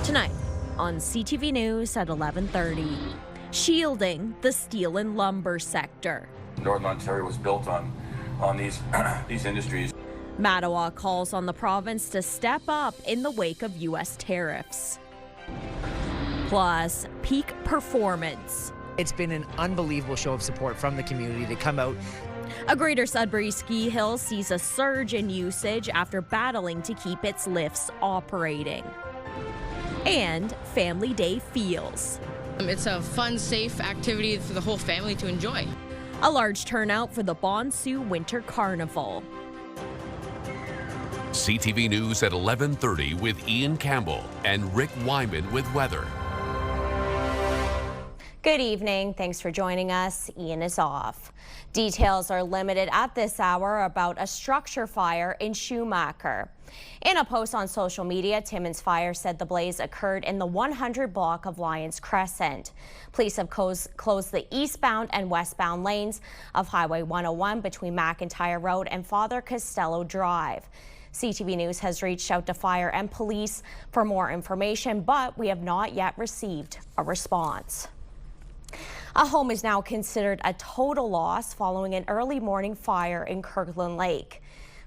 Tonight on CTV News at 11:30, shielding the steel and lumber sector. Northern Ontario was built on these these industries. Mattawa calls on the province to step up in the wake of U.S. tariffs. Plus, peak performance. It's been an unbelievable show of support from the community to come out. A Greater Sudbury ski hill sees a surge in usage after battling to keep its lifts operating. And Family Day feels. It's a fun, safe activity for the whole family to enjoy. A large turnout for the Bonsu Winter Carnival. CTV News at 11:30 with Ian Campbell and Rick Wyman with weather. Good evening. Thanks for joining us. Ian is off. Details are limited at this hour about a structure fire in Schumacher. In a post on social media, Timmins Fire said the blaze occurred in the 100 block of Lyons Crescent. Police have closed the eastbound and westbound lanes of Highway 101 between McIntyre Road and Father Costello Drive. CTV News has reached out to fire and police for more information, but we have not yet received a response. A home is now considered a total loss following an early morning fire in Kirkland Lake.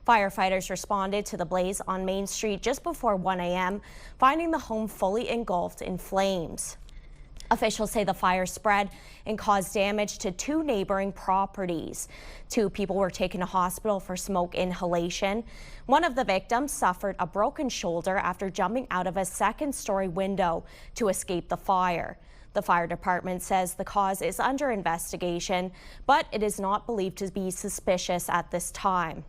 Firefighters responded to the blaze on Main Street just before 1 a.m., finding the home fully engulfed in flames. Officials say the fire spread and caused damage to 2 neighboring properties. 2 people were taken to hospital for smoke inhalation. One of the victims suffered a broken shoulder after jumping out of a second-story window to escape the fire. The fire department says the cause is under investigation, but it is not believed to be suspicious at this time.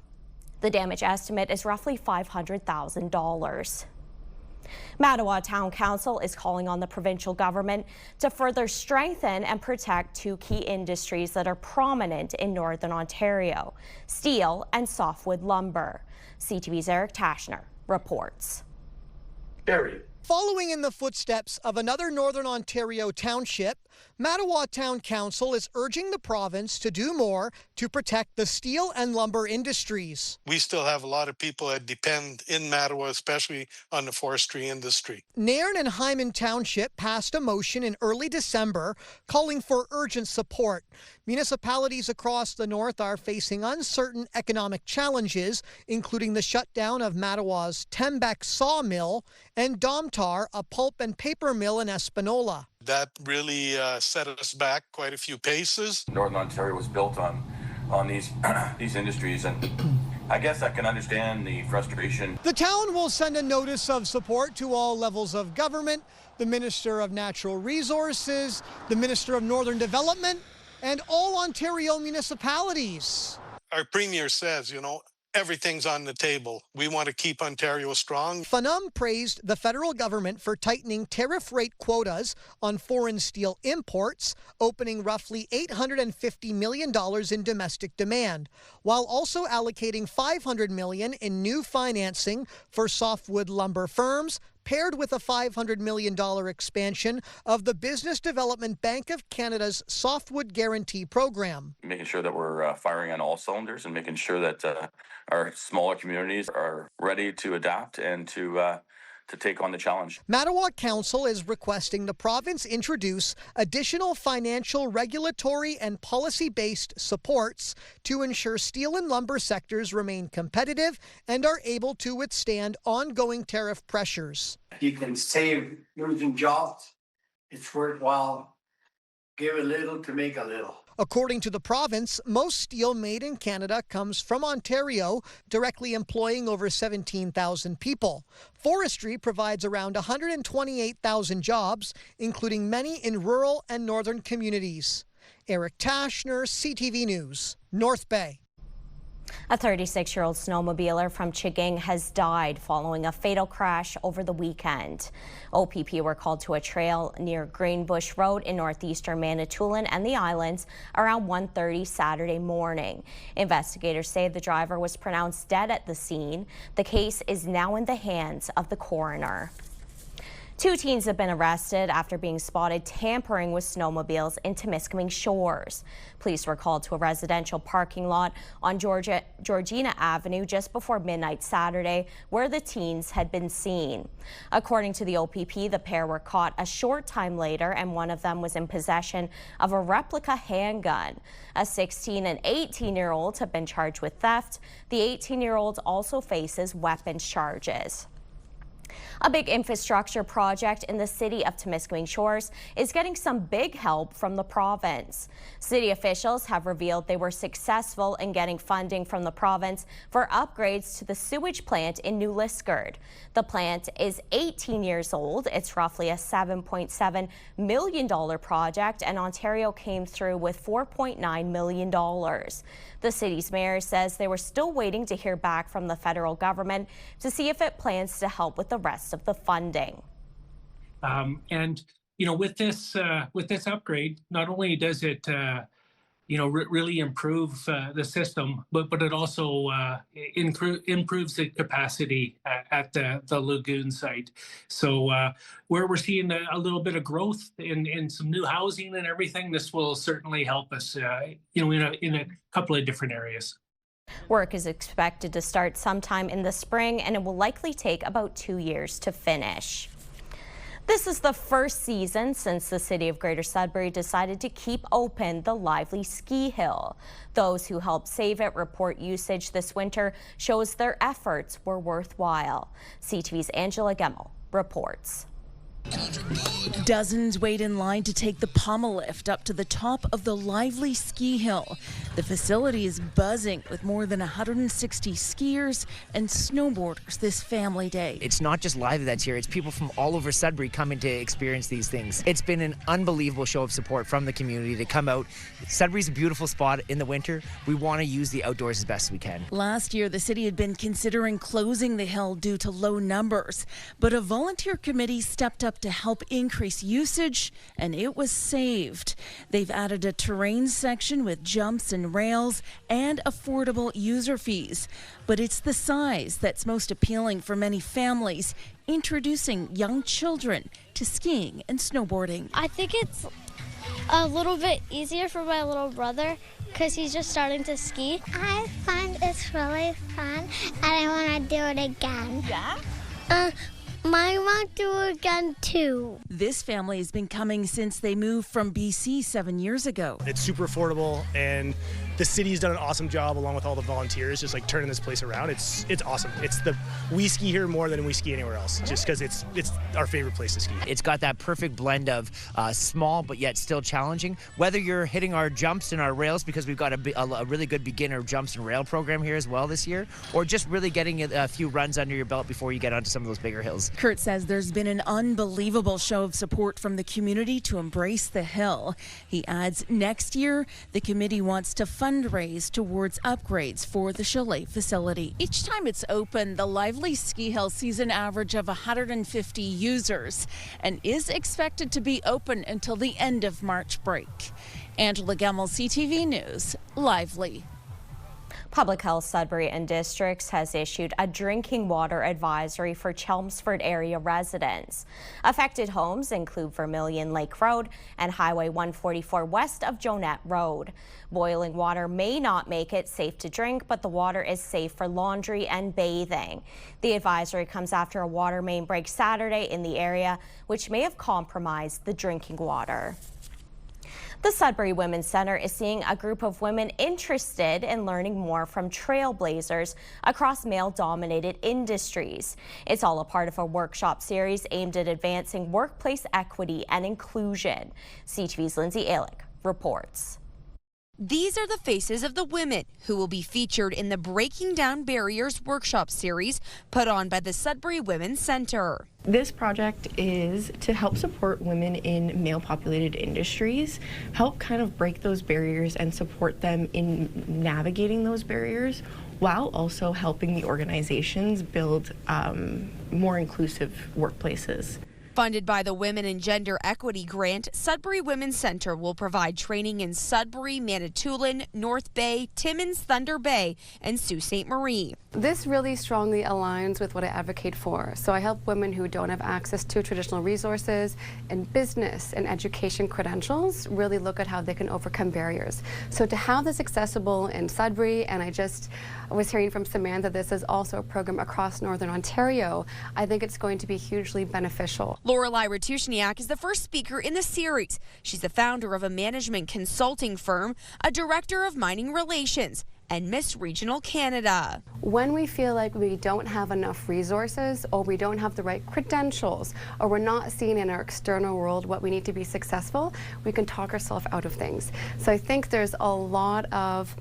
The damage estimate is roughly $500,000. Mattawa Town Council is calling on the provincial government to further strengthen and protect 2 key industries that are prominent in Northern Ontario: steel and softwood lumber. CTV's Eric Tashner reports. Barry. Following in the footsteps of another Northern Ontario township, Mattawa Town Council is urging the province to do more to protect the steel and lumber industries. We still have a lot of people that depend in Mattawa, especially on the forestry industry. Nairn and Hyman Township passed a motion in early December calling for urgent support. Municipalities across the north are facing uncertain economic challenges, including the shutdown of Mattawa's Tembec sawmill and Domtar, a pulp and paper mill in Espanola. That really set us back quite a few paces. Northern Ontario was built on these these industries, and I guess I can understand the frustration. The town will send a notice of support to all levels of government, the Minister of Natural Resources, the Minister of Northern Development, and all Ontario municipalities. Our Premier says, everything's on the table. We want to keep Ontario strong. Fanum praised the federal government for tightening tariff rate quotas on foreign steel imports, opening roughly $850 million in domestic demand, while also allocating $500 million in new financing for softwood lumber firms, paired with a $500 million expansion of the Business Development Bank of Canada's Softwood Guarantee Program. Making sure that we're firing on all cylinders and making sure that our smaller communities are ready to adapt and to take on the challenge. Mattawa Council is requesting the province introduce additional financial, regulatory, and policy-based supports to ensure steel and lumber sectors remain competitive and are able to withstand ongoing tariff pressures. You can save losing jobs. It's worthwhile. Give a little to make a little. According to the province, most steel made in Canada comes from Ontario, directly employing over 17,000 people. Forestry provides around 128,000 jobs, including many in rural and northern communities. Eric Tashner, CTV News, North Bay. A 36-year-old snowmobiler from Chiging has died following a fatal crash over the weekend. OPP were called to a trail near Greenbush Road in northeastern Manitoulin and the Islands around 1:30 Saturday morning. Investigators say the driver was pronounced dead at the scene. The case is now in the hands of the coroner. 2 teens have been arrested after being spotted tampering with snowmobiles in Timiskaming Shores. Police were called to a residential parking lot on Georgina Avenue just before midnight Saturday, where the teens had been seen. According to the OPP, the pair were caught a short time later, and one of them was in possession of a replica handgun. A 16- and 18-year-old have been charged with theft. The 18-year-old also faces weapons charges. A big infrastructure project in the city of Timiskaming Shores is getting some big help from the province. City officials have revealed they were successful in getting funding from the province for upgrades to the sewage plant in New Liskeard. The plant is 18 years old. It's roughly a $7.7 million project, and Ontario came through with $4.9 million. The city's mayor says they were still waiting to hear back from the federal government to see if it plans to help with the rest of the funding. And with this upgrade, not only does it really improve the system, but it also improves the capacity at the lagoon site. So where we're seeing a little bit of growth in some new housing and everything, this will certainly help us in a couple of different areas. Work is expected to start sometime in the spring, and it will likely take about 2 years to finish. This is the first season since the city of Greater Sudbury decided to keep open the lively ski hill. Those who helped save it report usage this winter shows their efforts were worthwhile. CTV's Angela Gemmell reports. Dozens wait in line to take the pommel lift up to the top of the lively ski hill. The facility is buzzing with more than 160 skiers and snowboarders this family day. It's not just Lively that's here, it's people from all over Sudbury coming to experience these things. It's been an unbelievable show of support from the community to come out. Sudbury's a beautiful spot in the winter. We want to use the outdoors as best as we can. Last year, the city had been considering closing the hill due to low numbers, but a volunteer committee stepped up to help increase usage, and it was saved. They've added a terrain section with jumps and rails and affordable user fees. But it's the size that's most appealing for many families, introducing young children to skiing and snowboarding. I think it's a little bit easier for my little brother because he's just starting to ski. I find it's really fun and I want to do it again. Yeah? I want to do it again too. This family has been coming since they moved from BC 7 years ago. It's super affordable, and the city's done an awesome job along with all the volunteers, just like turning this place around. It's awesome. We ski here more than we ski anywhere else, just because it's our favorite place to ski. It's got that perfect blend of small but yet still challenging. Whether you're hitting our jumps and our rails, because we've got a really good beginner jumps and rail program here as well this year, or just really getting a few runs under your belt before you get onto some of those bigger hills. Kurt says there's been an unbelievable show of support from the community to embrace the hill. He adds next year, the committee wants to fundraise towards upgrades for the chalet facility. Each time it's open, the lively ski hill sees an average of 150 users and is expected to be open until the end of March break. Angela Gemmell, CTV News, Lively. Public Health Sudbury and Districts has issued a drinking water advisory for Chelmsford area residents. Affected homes include Vermilion Lake Road and Highway 144 west of Jonette Road. Boiling water may not make it safe to drink, but the water is safe for laundry and bathing. The advisory comes after a water main break Saturday in the area, which may have compromised the drinking water. The Sudbury Women's Center is seeing a group of women interested in learning more from trailblazers across male-dominated industries. It's all a part of a workshop series aimed at advancing workplace equity and inclusion. CTV's Lindsay Alick reports. These are the faces of the women who will be featured in the Breaking Down Barriers workshop series put on by the Sudbury Women's Center. This project is to help support women in male-populated industries, help kind of break those barriers and support them in navigating those barriers, while also helping the organizations build more inclusive workplaces. Funded by the Women and Gender Equity Grant, Sudbury Women's Centre will provide training in Sudbury, Manitoulin, North Bay, Timmins, Thunder Bay, and Sault Ste. Marie. This really strongly aligns with what I advocate for. So I help women who don't have access to traditional resources and business and education credentials really look at how they can overcome barriers. So to have this accessible in Sudbury, and I was hearing from Samantha, this is also a program across Northern Ontario, I think it's going to be hugely beneficial. Lorelei Ratushniak is the first speaker in the series. She's the founder of a management consulting firm, a director of mining relations, and Miss Regional Canada. When we feel like we don't have enough resources, or we don't have the right credentials, or we're not seeing in our external world what we need to be successful, we can talk ourselves out of things. So I think there's a lot of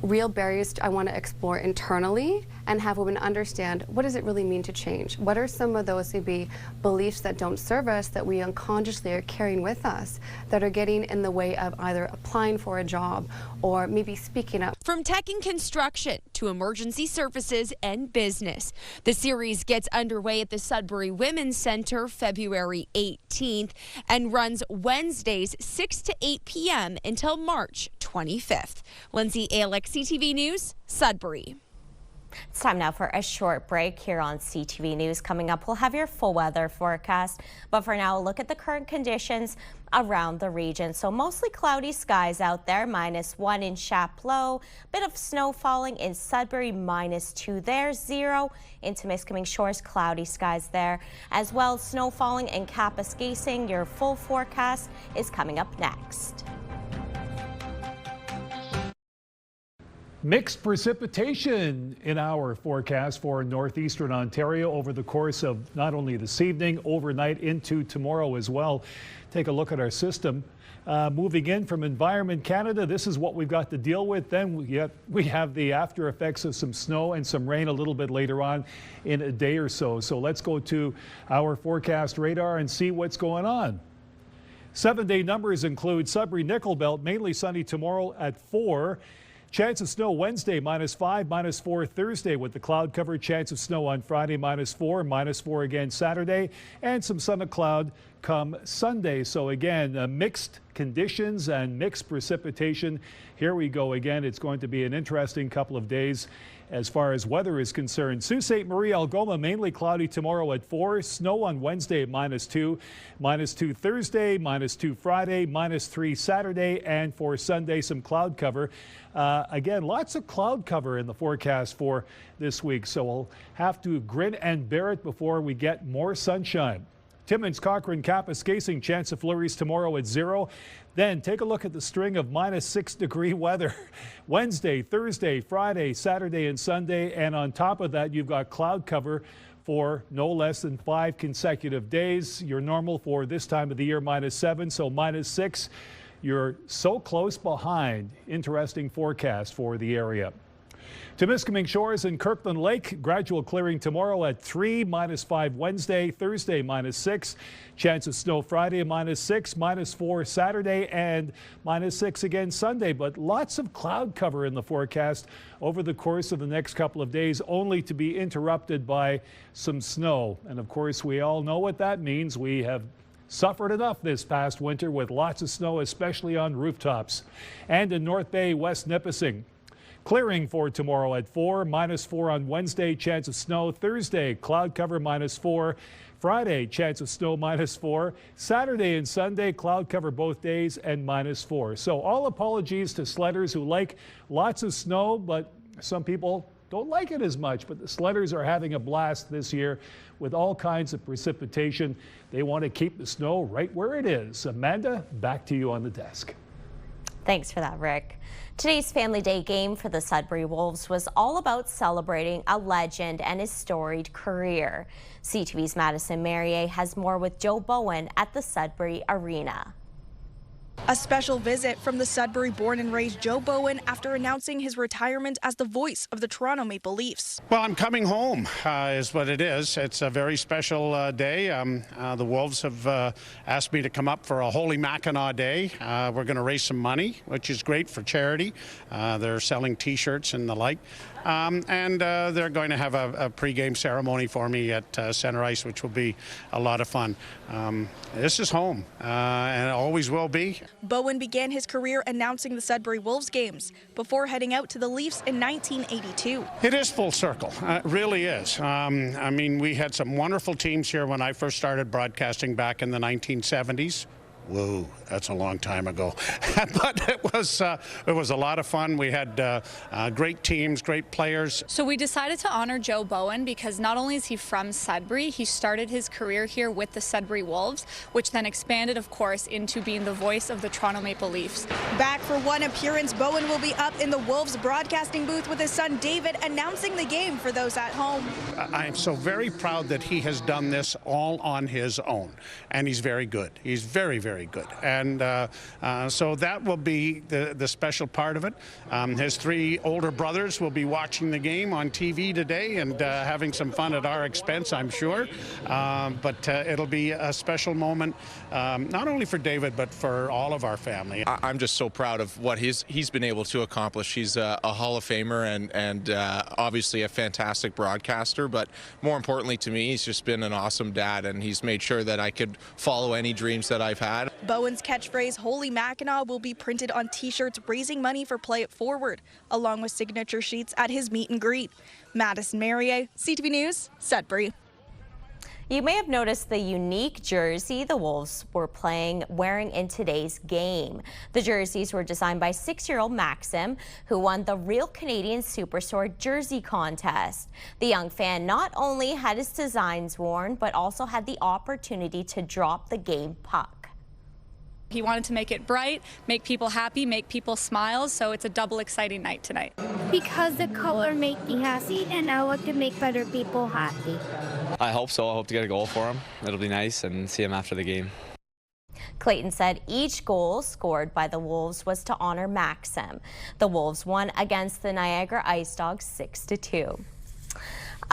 real barriers I want to explore internally and have women understand, what does it really mean to change? What are some of those maybe beliefs that don't serve us, that we unconsciously are carrying with us, that are getting in the way of either applying for a job or maybe speaking up? From tech and construction to emergency services and business, the series gets underway at the Sudbury Women's Centre February 18th and runs Wednesdays 6 to 8 p.m. until March 25th. Lindsay Alex, CTV News, Sudbury. It's time now for a short break here on CTV News. Coming up, we'll have your full weather forecast. But for now, a look at the current conditions around the region. So mostly cloudy skies out there, -1 in Chapleau. Bit of snow falling in Sudbury, -2 there. 0 in Timiskaming Shores, cloudy skies there. As well, snow falling in Kapuskasing. Your full forecast is coming up next. Mixed precipitation in our forecast for Northeastern Ontario over the course of not only this evening, overnight into tomorrow as well. Take a look at our system. Moving in from Environment Canada, this is what we've got to deal with. Then we have the after effects of some snow and some rain a little bit later on in a day or so. So let's go to our forecast radar and see what's going on. 7-day numbers include Sudbury Nickel Belt, mainly sunny tomorrow at 4. Chance of snow Wednesday, -5, -4 Thursday with the cloud cover. Chance of snow on Friday, -4, -4 again Saturday, and some sun and cloud come Sunday. So again, mixed conditions and mixed precipitation. Here we go again. It's going to be an interesting couple of days as far as weather is concerned. Sault Ste. Marie, Algoma, mainly cloudy tomorrow at 4. Snow on Wednesday at -2. -2 Thursday, -2 Friday, -3 Saturday, and for Sunday, some cloud cover. Again, lots of cloud cover in the forecast for this week, so we'll have to grin and bear it before we get more sunshine. Timmins, Cochrane, Kapuskasing, chance of flurries tomorrow at 0. Then take a look at the string of -6 degree weather. Wednesday, Thursday, Friday, Saturday, and Sunday. And on top of that, you've got cloud cover for no less than 5 consecutive days. Your normal for this time of the year, -7, so -6. You're so close behind. Interesting forecast for the area. Timiskaming Shores and Kirkland Lake, gradual clearing tomorrow at 3, -5 Wednesday, Thursday -6. Chance of snow Friday -6, -4 Saturday, and -6 again Sunday. But lots of cloud cover in the forecast over the course of the next couple of days, only to be interrupted by some snow. And of course, we all know what that means. We have suffered enough this past winter with lots of snow, especially on rooftops. And in North Bay, West Nipissing, clearing for tomorrow at 4, -4 on Wednesday, chance of snow. Thursday, cloud cover -4. Friday, chance of snow -4. Saturday and Sunday, cloud cover both days and -4. So all apologies to sledders who like lots of snow, but some people don't like it as much. But the sledders are having a blast this year with all kinds of precipitation. They want to keep the snow right where it is. Amanda, back to you on the desk. Thanks for that, Rick. Today's Family Day game for the Sudbury Wolves was all about celebrating a legend and his storied career. CTV's Madison Merrier has more with Joe Bowen at the Sudbury Arena. A special visit from the Sudbury born and raised Joe Bowen after announcing his retirement as the voice of the Toronto Maple Leafs. Well, I'm coming home is what it is. It's a very special day. The Wolves have asked me to come up for a Holy Mackinac Day. We're going to raise some money, which is great for charity. They're selling T-shirts and the like. and they're going to have a pregame ceremony for me at Center Ice, which will be a lot of fun. This is home, and it always will be. Bowen began his career announcing the Sudbury Wolves games before heading out to the Leafs in 1982. It is full circle. It really is. I mean, we had some wonderful teams here when I first started broadcasting back in the 1970s. Whoa, that's a long time ago. But it was a lot of fun. We had great teams, great players. So we decided to honor Joe Bowen because not only is he from Sudbury, he started his career here with the Sudbury Wolves, which then expanded, of course, into being the voice of the Toronto Maple Leafs. Back for one appearance, Bowen will be up in the Wolves broadcasting booth with his son David announcing the game for those at home. I am so very proud that he has done this all on his own, and he's very good. He's very, very good. And so that will be the special part of it. His three older brothers will be watching the game on TV today and having some fun at our expense, I'm sure. But it'll be a special moment, not only for David, but for all of our family. I'm just so proud of what he's been able to accomplish. He's a Hall of Famer and obviously a fantastic broadcaster, but more importantly to me, he's just been an awesome dad, and he's made sure that I could follow any dreams that I've had. Bowen's catchphrase, Holy Mackinac, will be printed on T-shirts raising money for Play It Forward, along with signature sheets at his meet and greet. Madison Merrier, CTV News, Sudbury. You may have noticed the unique jersey the Wolves were wearing in today's game. The jerseys were designed by 6-year-old Maxim, who won the Real Canadian Superstore Jersey Contest. The young fan not only had his designs worn, but also had the opportunity to drop the game puck. He wanted to make it bright, make people happy, make people smile, so it's a double exciting night tonight. Because the color make me happy, and I want to make other people happy. I hope so. I hope to get a goal for him. It'll be nice and see him after the game. Clayton said each goal scored by the Wolves was to honor Maxim. The Wolves won against the Niagara Ice Dogs 6-2.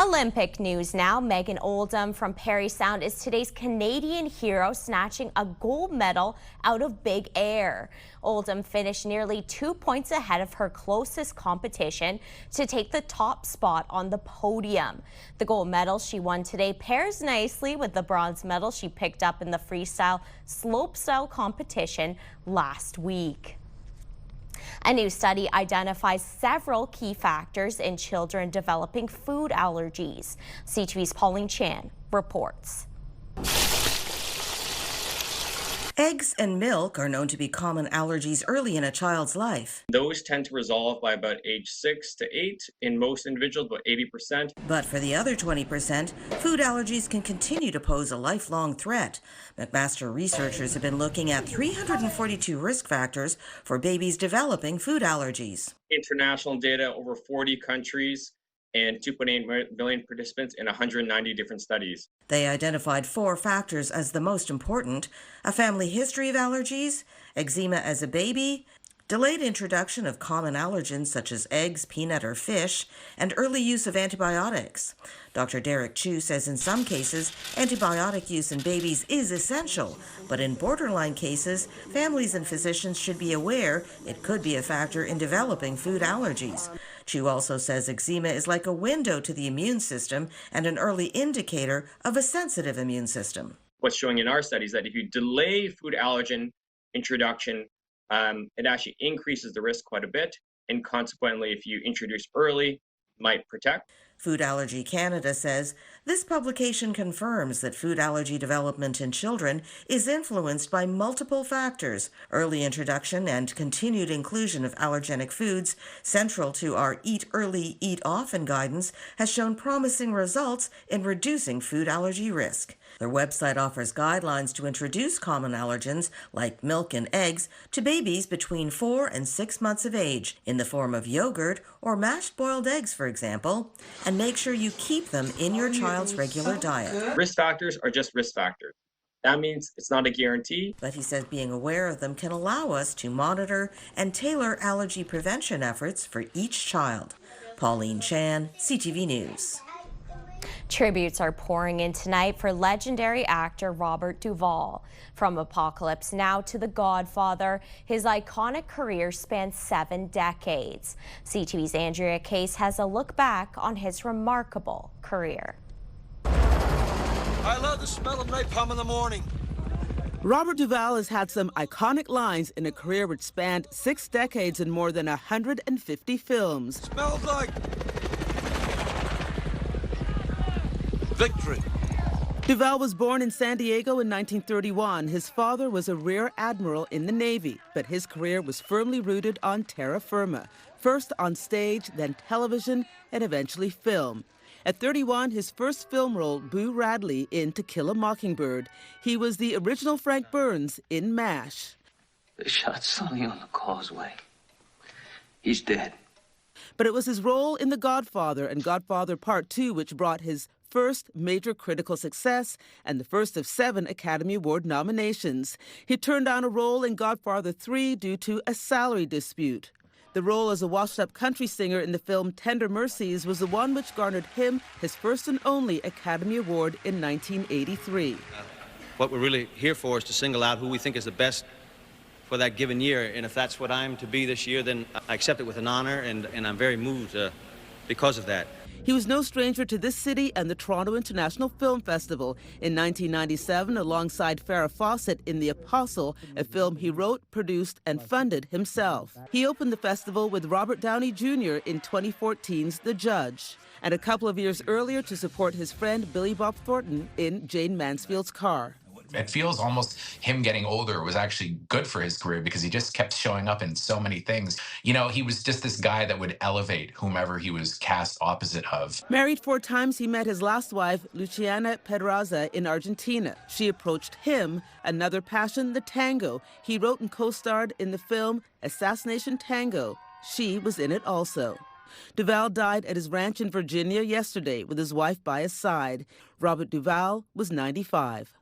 Olympic news now. Megan Oldham from Parry Sound is today's Canadian hero, snatching a gold medal out of big air. Oldham finished nearly 2 points ahead of her closest competition to take the top spot on the podium. The gold medal she won today pairs nicely with the bronze medal she picked up in the freestyle slopestyle competition last week. A new study identifies several key factors in children developing food allergies. CTV's Pauline Chan reports. Eggs and milk are known to be common allergies early in a child's life. Those tend to resolve by about age 6 to 8. In most individuals, about 80%. But for the other 20%, food allergies can continue to pose a lifelong threat. McMaster researchers have been looking at 342 risk factors for babies developing food allergies. International data, over 40 countries, and 2.8 million participants in 190 different studies. They identified 4 factors as the most important: a family history of allergies, eczema as a baby, delayed introduction of common allergens such as eggs, peanut, or fish, and early use of antibiotics. Dr. Derek Chu says in some cases, antibiotic use in babies is essential, but in borderline cases, families and physicians should be aware it could be a factor in developing food allergies. Chu also says eczema is like a window to the immune system and an early indicator of a sensitive immune system. What's showing in our studies that if you delay food allergen introduction, it actually increases the risk quite a bit, and consequently, if you introduce early, might protect. Food Allergy Canada says this publication confirms that food allergy development in children is influenced by multiple factors. Early introduction and continued inclusion of allergenic foods, central to our Eat Early, Eat Often guidance, has shown promising results in reducing food allergy risk. Their website offers guidelines to introduce common allergens, like milk and eggs, to babies between 4 and 6 months of age, in the form of yogurt or mashed boiled eggs, for example, and make sure you keep them in your child's regular diet. Risk factors are just risk factors. That means it's not a guarantee. But he says being aware of them can allow us to monitor and tailor allergy prevention efforts for each child. Pauline Chan, CTV News. Tributes are pouring in tonight for legendary actor Robert Duvall. From Apocalypse Now to The Godfather, his iconic career spans 7 decades. CTV's Andrea Case has a look back on his remarkable career. I love the smell of napalm in the morning. Robert Duvall has had some iconic lines in a career which spanned 6 decades and more than 150 films. Smells like victory. Duvall was born in San Diego in 1931. His father was a rear admiral in the Navy, but his career was firmly rooted on terra firma, first on stage, then television, and eventually film. At 31, his first film role, Boo Radley in To Kill a Mockingbird. He was the original Frank Burns in MASH. They shot Sonny on the causeway. He's dead. But it was his role in The Godfather and Godfather Part 2 which brought his first major critical success and the first of 7 Academy Award nominations. He turned down a role in Godfather 3 due to a salary dispute. The role as a washed-up country singer in the film Tender Mercies was the one which garnered him his first and only Academy Award in 1983. What we're really here for is to single out who we think is the best for that given year. And if that's what I'm to be this year, then I accept it with an honor, and I'm very moved because of that. He was no stranger to this city and the Toronto International Film Festival. In 1997, alongside Farrah Fawcett in The Apostle, a film he wrote, produced, and funded himself. He opened the festival with Robert Downey Jr. in 2014's The Judge, and a couple of years earlier to support his friend Billy Bob Thornton in Jane Mansfield's Car. It feels almost him getting older was actually good for his career because he just kept showing up in so many things. You know, he was just this guy that would elevate whomever he was cast opposite of. Married 4 times, he met his last wife, Luciana Pedraza, in Argentina. She approached him, another passion, the tango. He wrote and co-starred in the film Assassination Tango. She was in it also. Duvall died at his ranch in Virginia yesterday with his wife by his side. Robert Duvall was 95.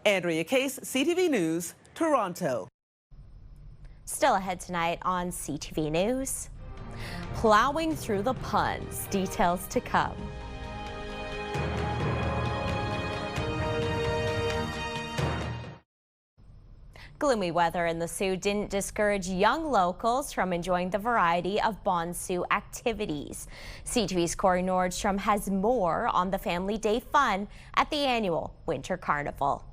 Andrea Case, CTV News, Toronto. Still ahead tonight on CTV News. Plowing through the puns. Details to come. Gloomy weather in the Soo didn't discourage young locals from enjoying the variety of Bonsu activities. CTV's Corey Nordstrom has more on the Family Day fun at the annual Winter Carnival.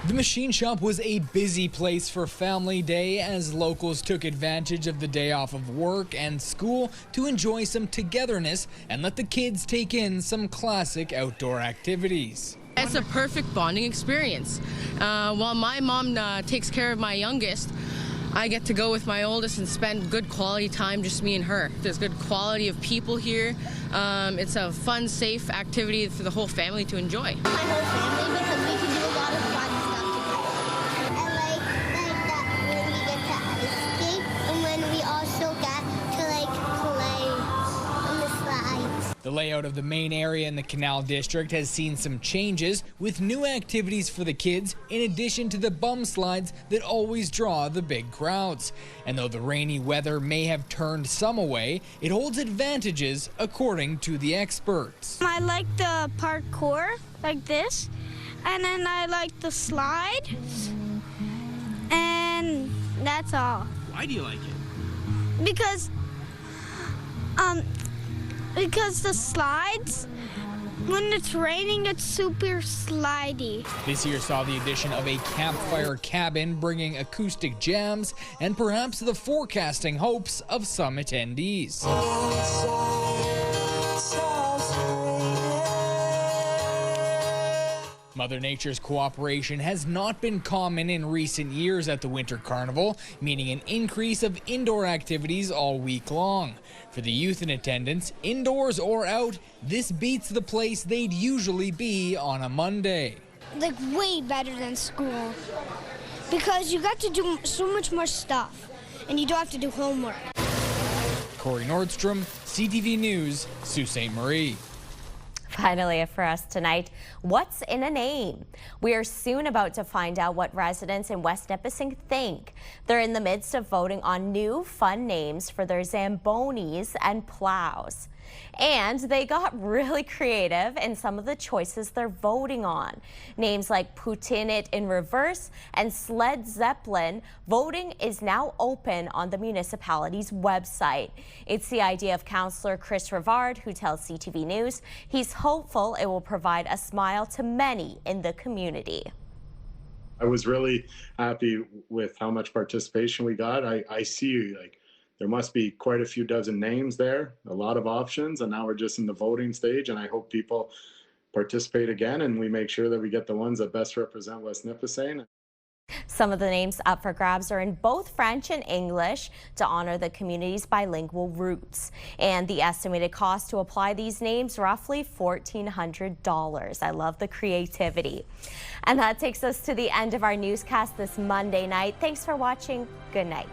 The machine shop was a busy place for Family Day as locals took advantage of the day off of work and school to enjoy some togetherness and let the kids take in some classic outdoor activities. It's a perfect bonding experience. While my mom takes care of my youngest, I get to go with my oldest and spend good quality time, just me and her. There's good quality of people here. It's a fun, safe activity for the whole family to enjoy. My whole family, because we can do a lot of fun stuff together. I like that when we get to ice skate and when we also get to play on the slides. The layout of the main area in the Canal District has seen some changes with new activities for the kids in addition to the bum slides that always draw the big crowds. And though the rainy weather may have turned some away, it holds advantages according to the experts. I like the parkour like this, and then I like the slide, and that's all. Why do you like it? Because the slides, when it's raining, it's super slidey. This year saw the addition of a campfire cabin, bringing acoustic jams and perhaps the forecasting hopes of some attendees. Mother Nature's cooperation has not been common in recent years at the Winter Carnival, meaning an increase of indoor activities all week long. For the youth in attendance, indoors or out, this beats the place they'd usually be on a Monday. Like way better than school, because you got to do so much more stuff and you don't have to do homework. Corey Nordstrom, CTV News, Sault Ste. Marie. Finally, for us tonight, what's in a name? We are soon about to find out what residents in West Nipissing think. They're in the midst of voting on new fun names for their Zambonis and plows. And they got really creative in some of the choices they're voting on. Names like Putin It in Reverse and Sled Zeppelin. Voting is now open on the municipality's website. It's the idea of Councillor Chris Rivard, who tells CTV News he's hopeful it will provide a smile to many in the community. I was really happy with how much participation we got. I see there must be quite a few dozen names there, a lot of options, and now we're just in the voting stage, and I hope people participate again and we make sure that we get the ones that best represent West Nipissing. Some of the names up for grabs are in both French and English to honor the community's bilingual roots. And the estimated cost to apply these names, roughly $1,400. I love the creativity. And that takes us to the end of our newscast this Monday night. Thanks for watching. Good night.